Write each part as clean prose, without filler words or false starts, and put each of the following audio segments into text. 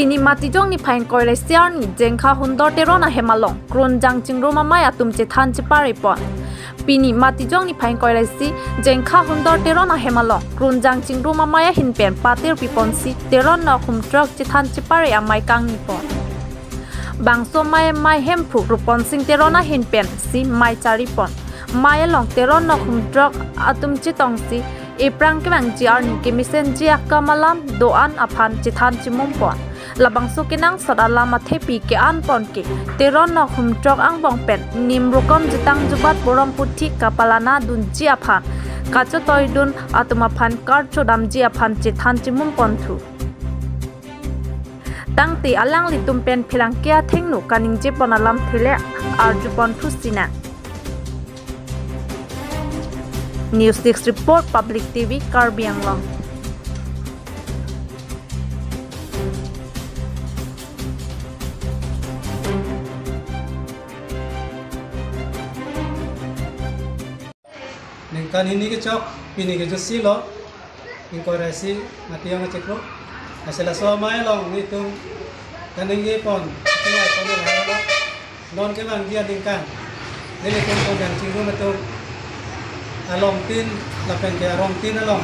Pini mati jong ni pain koi le siar ni jengkha hundor terona hemalong kron jang chingro mamaya tum che than che pari pon. Pini mati jong ni pain koi le si jengkha hundor terona hemalong kron jang chingro mamaya hin pen patir pipon si teron na khum trok che than che pari amai kang ni pon. Bangso mai hem phuk rupon sing terona hin pen si mai chari pon. Mai long teron na khum trok atum che tong si Iprang kemang jiar ni kemisen jiak kamalam doan aphan chithan chimum pon. Labang sukinang sodala mathepi ke an pon ke teron na humtrok ang bong pen nimrukom jitang jubat borom puthi kapalana dun jiaphan kacho toy dun atumaphan kar chodam jiaphan chithan chimum pon thu. Tangti alang litum pen philang kya thengnu kaning je ponalam thile arjupon thu sina. News 6 Report Public TV Karbi Anglong. Nengkan ini kecok, ini kejusi lo, inkorasi mati yang ngecek lo. Masalah suamai lo, itu kan ini pon, cuma pon yang ada lo, non kemang dia nengkan, ini pon yang cinggu betul. Along tin, lapen ke along tin along,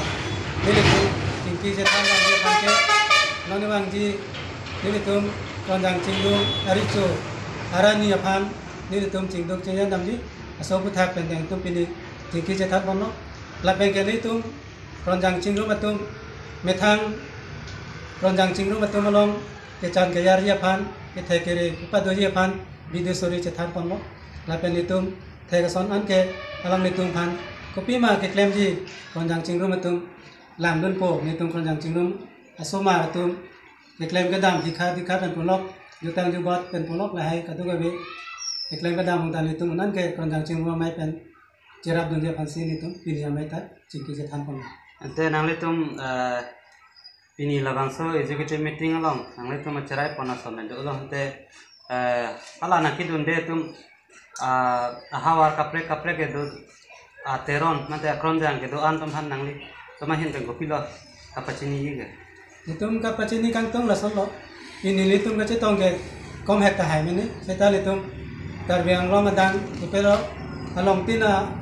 ini tu tinggi setan yang dia pakai, non kemang ji, ini tu pon yang cinggu aricu, arani apan, ini tu cinggu cinggu damji, asal putak pendeng tu pilih. Tinggi cetak bono, lapeng kali itu, keronjang cingru betul, metang, keronjang cingru betul melong, kecan kayar pan, ketekere, upadu pan, video story cetak bono, lapeng itu, tegason anke, alam itu pan, kopi mah keklaim ji, keronjang cingru betul, lam dun po, itu keronjang cingru, asoma betul, keklaim kedam, dikha dan polok, jutang jubat dan polok lahai, katu gawe, keklaim kedam mungtan itu menanke keronjang cingru mai pen. Cerap dunia pansi itu pilih yang mereka cingki cetan pun. Ante nang litum pilih labangso executive meeting along, nang litum cerai ponas somen. Dulu ante ala nak itu ande tum hawar kaprek itu teron nanti akronjang itu antum han nang li, semahin tengko pilih kapacini juga. Litum kapacini kantong lasol lo. Ini litum kecetong ke kom hekta hai ini. Setelah litum karbiang lo madang ipero along tina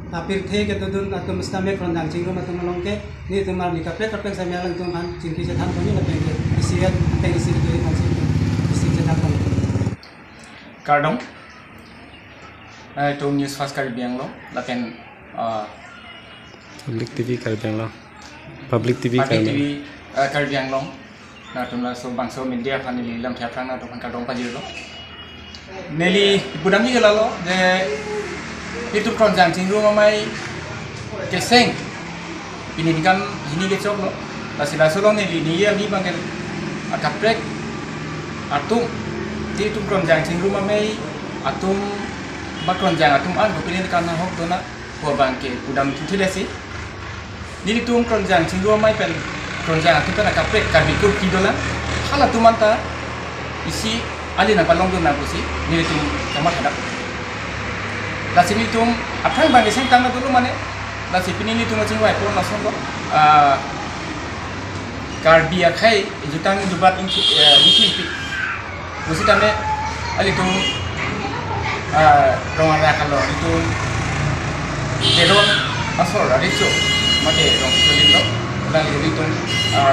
apir the ke tudun atau mustame kerondang cinggu atau melongke ni tu mar ni kapek saya melang tu han cingki cetan pun ni lapeng ke isiat teng isi tu isi cetan pun kardong to news fast Caribbean lo lapeng public TV Caribbean lo public TV Caribbean lo na tumla so bangso media family lam thiapang na to kan kardong pajir lo neli budam ni lo de itu keronjang cingru mamai keseng ini kan ini kecok lo lasila solong ini ya ni bangkel akaprek atum itu keronjang cingru mamai atum bak keronjang atum an kopilin karena hok dona ko bangke udam tutilesi ni itu keronjang cingru mamai pen keronjang atum kan akaprek karbikur kidola hala tumanta isi alina palong dona busi ni itu kamar hadap Lasini tum apa yang bagi sing tangga dulu mana? Lasi pini tum macam apa pun langsung kok. Karbi akai jutang jubat inti inti. Mesti tane ali tum rongan kalau itu teron asal ada itu mati rong tulis lo. Lalu itu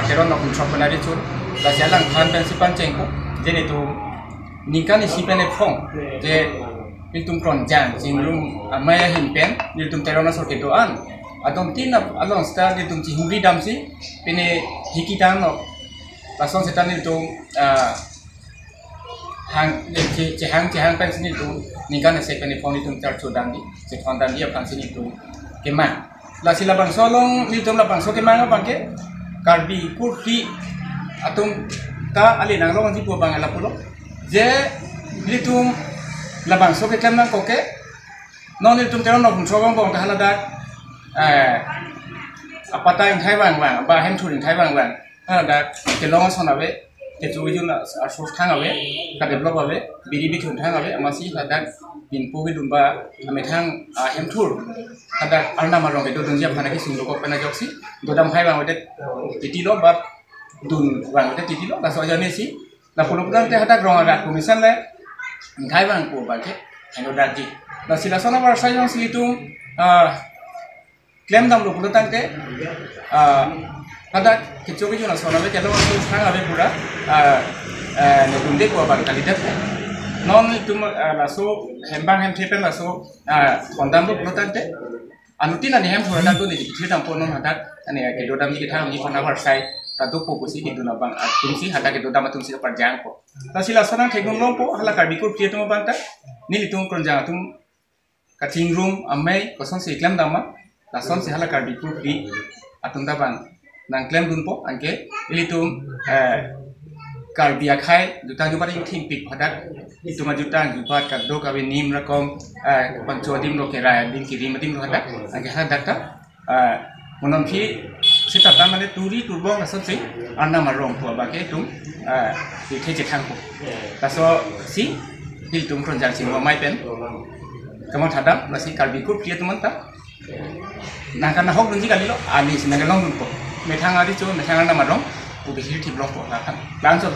teron nak mencoba benar itu. Lasi alang kan pensipan cengko. Jadi itu nikah ni si penepong. Jadi Niltum keronjang, cingrum maya himpen, niltum terona sorkedoan, atau tinap along star niltum cihuri damsi, pene hikitan no, langsung setan niltum cehang pen sini tu, nikah nasi pene phone niltum tercodang di, cekon dan dia pan sini tu, kemang, lasi labang solong niltum labang so kemang apa ke, karbi kurhi, atau ta alin nang si buah bangala pulo, je niltum labang so ke kemang koke non itu teron no punsobang bong kahana dak apata yang thai bang ba hem thu thai bang hana dak ke long sona be ke chu yun so thang awe ka develop awe biri bi thun thang awe amasi dak bin po bi dumba ame thang hem thur kada arna marong ke do dunja phana ke singlo ko pena joksi dodam thai bang de titi lo ba dun bang de titi lo la so ja ne si la puluh bulan teh hadak rong adat kumisan le ngai bang ko ba ke eno dati la sila sona bar sai jong silitung klaim dam lo puluh tang te hadak kicu kicu na sona be kelo tu sang abe pura ne tunde ko bang kali dep non itu la so hembang hem tepen la so kondam lo puluh tang te anutin ani hem thora tu ni kitam ponon hadak ani ke dodam ni kita ni kona bar sai tatu fokusi gitu na bang tumsi hata gitu dama tumsi ka parjang ko ta sila sonang thegum long po hala karbi ko pie tum bang ta ni litung konjang tum kating room amai koson si iklam dama la son si hala karbi ko pi atum da bang nang klem dun po angke litung karbi akai juta jupa ring ting pik hadak itu ma juta jupa ka do ka nim rakom pancho dim lo ke ra din kirim dim lo hadak angke hadak ta monon phi sita tamane turi turbong na sonsi anna marong po ba ke tum di theje thang po taso si hiltung konjang sing mai pen kamang thadam na si karbi ku prie tuman ta nangkana hok dunji kali lo ani sinanga long po me thang adi chu me thang na marong u bi hil thip long po la kan lang so